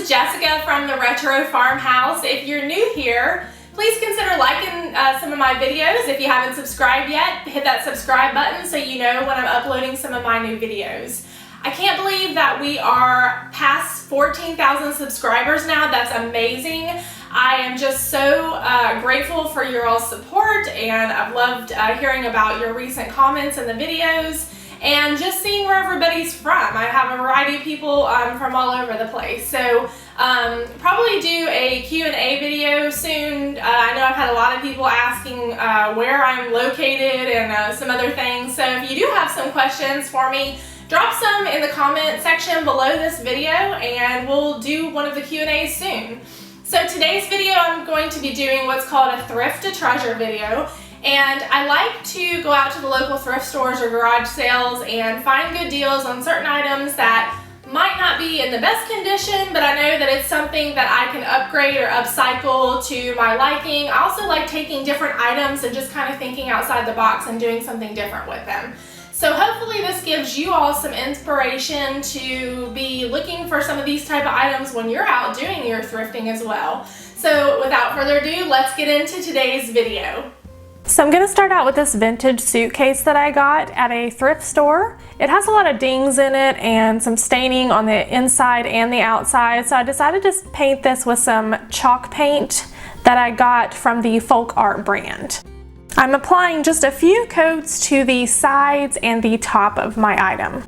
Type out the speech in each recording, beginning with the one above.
is Jessica from the Retro Farmhouse. If you're new here, please consider liking some of my videos. If you haven't subscribed yet, hit that subscribe button so you know when I'm uploading some of my new videos. I can't believe that we are past 14,000 subscribers now. That's amazing. I am just so grateful for your all's support, and I've loved hearing about your recent comments in the videos and just seeing where everybody's from. I have a variety of people from all over the place. So probably do a Q&A video soon. I know I've had a lot of people asking where I'm located and some other things. So if you do have some questions for me, drop some in the comment section below this video and we'll do one of the Q&As soon. So today's video I'm going to be doing what's called a thrift to treasure video. And I like to go out to the local thrift stores or garage sales and find good deals on certain items that might not be in the best condition, but I know that it's something that I can upgrade or upcycle to my liking. I also like taking different items and just kind of thinking outside the box and doing something different with them. So hopefully this gives you all some inspiration to be looking for some of these type of items when you're out doing your thrifting as well. So without further ado, let's get into today's video. So I'm going to start out with this vintage suitcase that I got at a thrift store. It has a lot of dings in it and some staining on the inside and the outside, so I decided to paint this with some chalk paint that I got from the Folk Art brand. I'm applying just a few coats to the sides and the top of my item.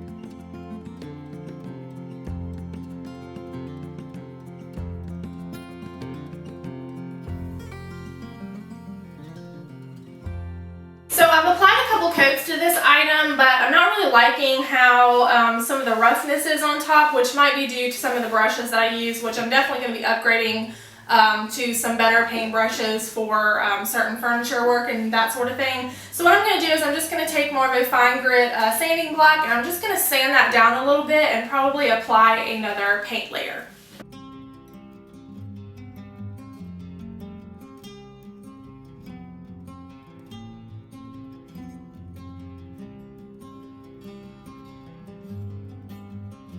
So I've applied a couple coats to this item, but I'm not really liking how some of the roughness is on top, which might be due to some of the brushes that I use, which I'm definitely going to be upgrading to some better paint brushes for certain furniture work and that sort of thing. So what I'm going to do is I'm just going to take more of a fine grit sanding block, and I'm just going to sand that down a little bit and probably apply another paint layer.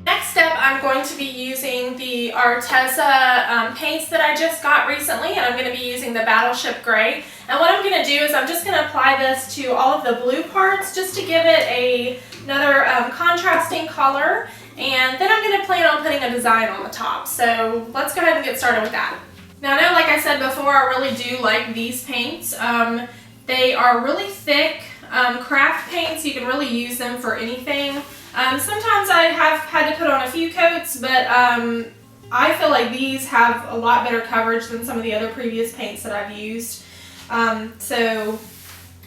Next step, I'm going to be using the ARTEZA paints that I just got recently, and I'm going to be using the Battleship Gray. And what I'm going to do is I'm just going to apply this to all of the blue parts just to give it another contrasting color, and then I'm going to plan on putting a design on the top. So let's go ahead and get started with that. Now I know, like I said before, I really do like these paints. They are really thick craft paints. You can really use them for anything. Sometimes I have had to put on a few coats, but I feel like these have a lot better coverage than some of the other previous paints that I've used. So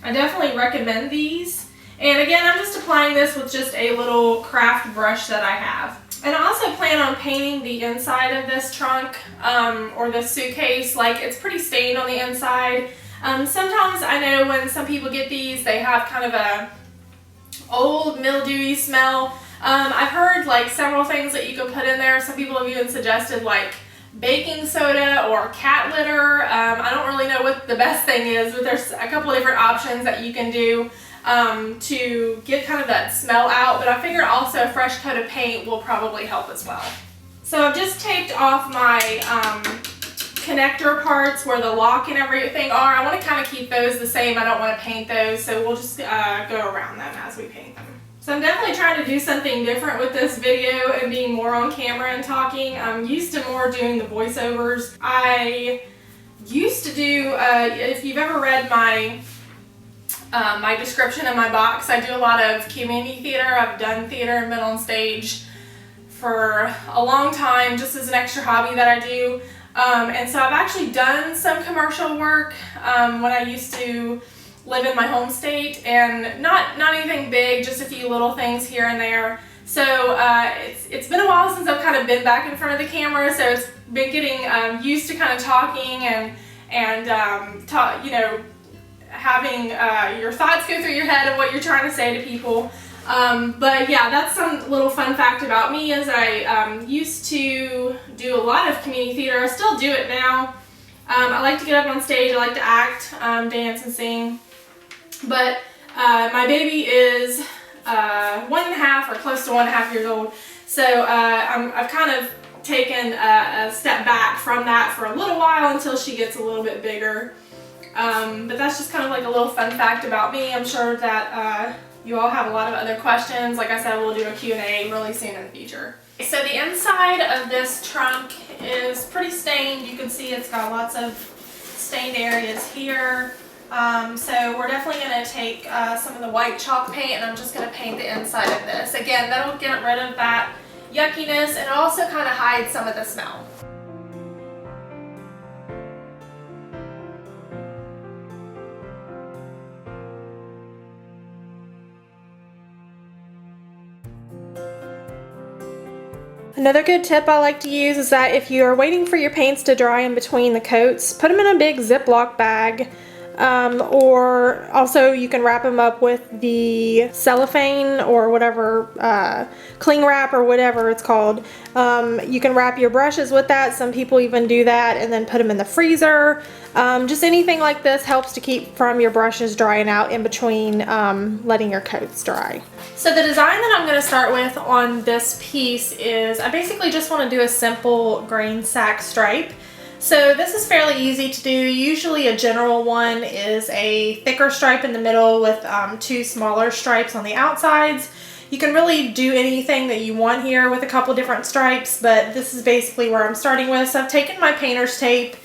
I definitely recommend these. And again, I'm just applying this with just a little craft brush that I have. And I also plan on painting the inside of this trunk or this suitcase. Like, it's pretty stained on the inside. Sometimes I know when some people get these, they have kind of a old mildewy smell. I've heard like several things that you can put in there. Some people have even suggested like baking soda or cat litter. I don't really know what the best thing is, but there's a couple of different options that you can do to get kind of that smell out, but I figure also a fresh coat of paint will probably help as well. So I've just taped off my connector parts where the lock and everything are. I want to kind of keep those the same. I don't want to paint those, so we'll just go around them as we paint them. So I'm definitely trying to do something different with this video and being more on camera and talking. I'm used to more doing the voiceovers. I used to do, if you've ever read my my description in my box, I do a lot of community theater. I've done theater and been on stage for a long time just as an extra hobby that I do. And so I've actually done some commercial work when I used to live in my home state, and not anything big, just a few little things here and there. So it's been a while since I've kind of been back in front of the camera, so it's been getting used to kind of talking and you know, having your thoughts go through your head of what you're trying to say to people. But yeah, that's some little fun fact about me is I used to do a lot of community theater. I still do it now. I like to get up on stage. I like to act, dance, and sing. But my baby is 1.5 or close to 1.5 years old. So I've kind of taken a step back from that for a little while until she gets a little bit bigger. But that's just kind of like a little fun fact about me. I'm sure that you all have a lot of other questions. Like I said, we'll do a Q&A really soon in the future. So the inside of this trunk is pretty stained. You can see it's got lots of stained areas here. So we're definitely going to take some of the white chalk paint, and I'm just going to paint the inside of this. Again, that'll get rid of that yuckiness and also kind of hide some of the smell. Another good tip I like to use is that if you are waiting for your paints to dry in between the coats, put them in a big Ziploc bag. Or also you can wrap them up with the cellophane or whatever, cling wrap or whatever it's called. You can wrap your brushes with that. Some people even do that and then put them in the freezer. Just anything like this helps to keep from your brushes drying out in between letting your coats dry. So the design that I'm going to start with on this piece is I basically just want to do a simple grain sack stripe. So this is fairly easy to do. Usually a general one is a thicker stripe in the middle with two smaller stripes on the outsides. You can really do anything that you want here with a couple different stripes, but this is basically where I'm starting with. So I've taken my painter's tape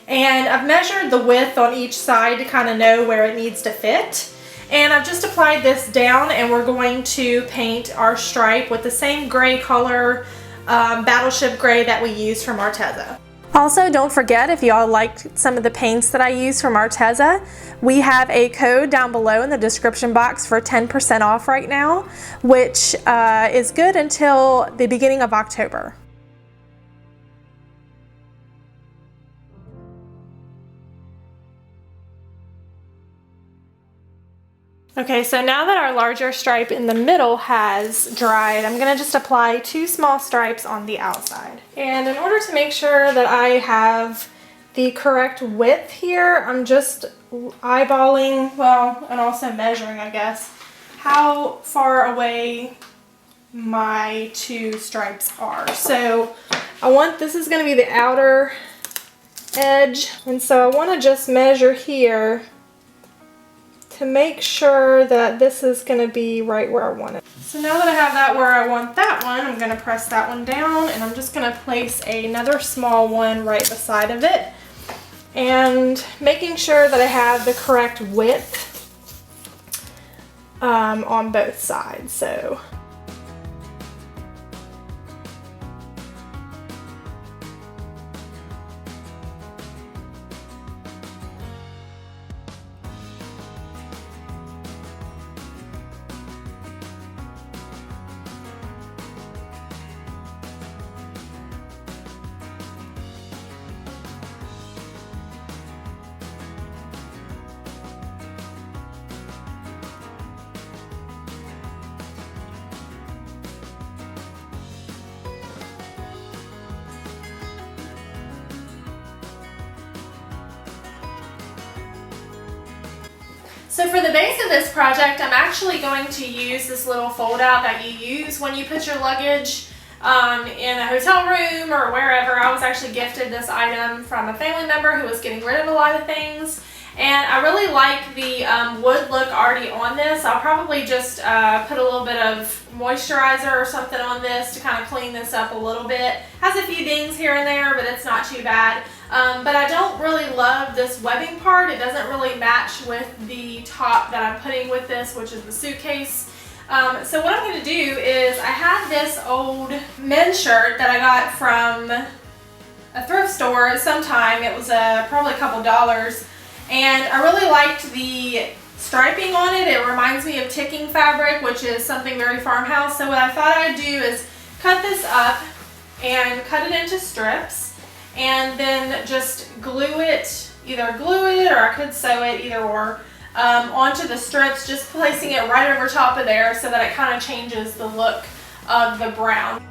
and I've measured the width on each side to kind of know where it needs to fit. And I've just applied this down, and we're going to paint our stripe with the same gray color, Battleship Gray that we used from ARTEZA. Also, don't forget, if y'all liked some of the paints that I used from ARTEZA, we have a code down below in the description box for 10% off right now, which is good until the beginning of October. Okay, so now that our larger stripe in the middle has dried, I'm going to just apply two small stripes on the outside. And in order to make sure that I have the correct width here, I'm just eyeballing, well, and also measuring, I guess, how far away my two stripes are. So this is going to be the outer edge, and so I want to just measure here to make sure that this is going to be right where I want it. So now that I have that where I want that one, I'm going to press that one down, and I'm just going to place another small one right beside of it, and making sure that I have the correct width on both sides. So So for the base of this project, I'm actually going to use this little fold out that you use when you put your luggage in a hotel room or wherever. I was actually gifted this item from a family member who was getting rid of a lot of things. And I really like the wood look already on this. I'll probably just put a little bit of moisturizer or something on this to kind of clean this up a little bit. Has a few dings here and there, but it's not too bad. But I don't really love this webbing part. It doesn't really match with the top that I'm putting with this, which is the suitcase. So what I'm going to do is I have this old men's shirt that I got from a thrift store at some time. It was probably a couple dollars. And I really liked the striping on it. It reminds me of ticking fabric, which is something very Farmhouse. So what I thought I'd do is cut this up and cut it into strips, and then just glue it, either glue it or I could sew it, either or, onto the strips, just placing it right over top of there so that it kind of changes the look of the brown.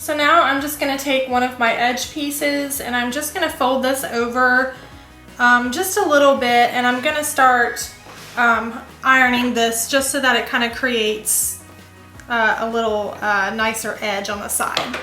So now I'm just going to take one of my edge pieces and I'm just going to fold this over just a little bit, and I'm going to start ironing this just so that it kind of creates a little nicer edge on the side.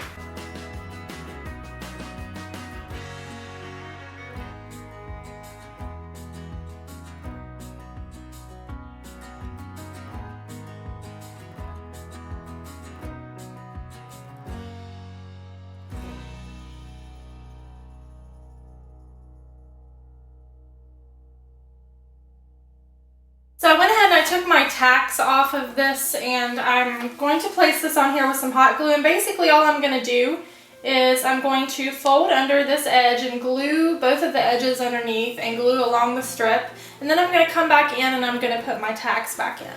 So I went ahead and I took my tacks off of this, and I'm going to place this on here with some hot glue, and basically all I'm going to do is I'm going to fold under this edge and glue both of the edges underneath and glue along the strip, and then I'm going to come back in and I'm going to put my tacks back in.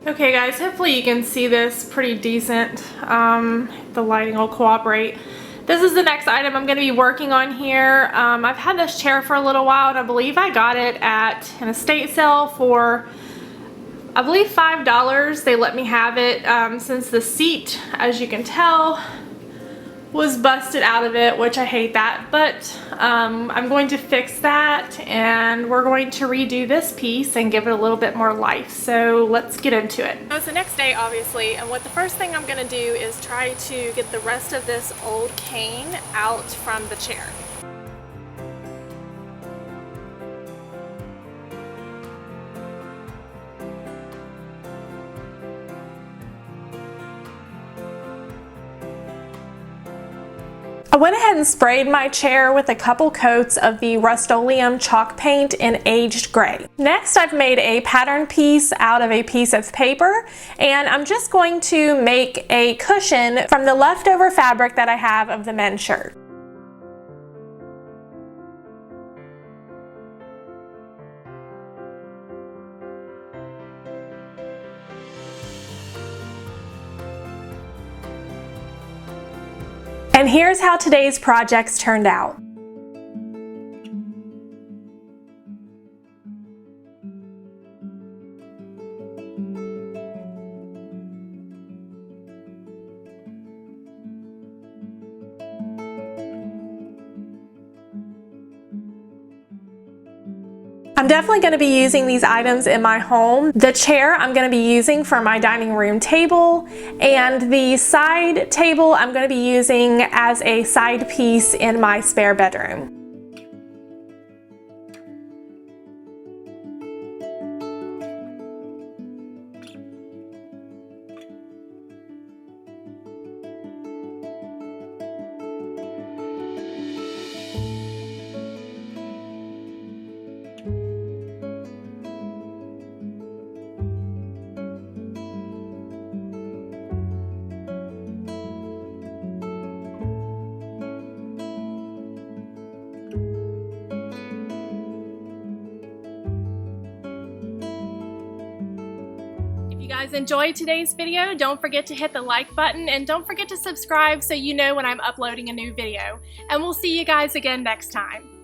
Okay guys, hopefully you can see this pretty decent. The lighting will cooperate. This is the next item I'm going to be working on here. I've had this chair for a little while, and I believe I got it at an estate sale for, I believe, $5. They let me have it since the seat, as you can tell, was busted out of it, which I hate that, but I'm going to fix that, and we're going to redo this piece and give it a little bit more life. So let's get into it. It's the next day, obviously, and what the first thing I'm going to do is try to get the rest of this old cane out from the chair. I went ahead and sprayed my chair with a couple coats of the Rust-Oleum chalk paint in aged gray. Next, I've made a pattern piece out of a piece of paper, and I'm just going to make a cushion from the leftover fabric that I have of the men's shirt. And here's how today's projects turned out. I'm definitely going to be using these items in my home. The chair I'm going to be using for my dining room table, and the side table I'm going to be using as a side piece in my spare bedroom. If you guys enjoyed today's video, don't forget to hit the like button, and don't forget to subscribe so you know when I'm uploading a new video. And we'll see you guys again next time.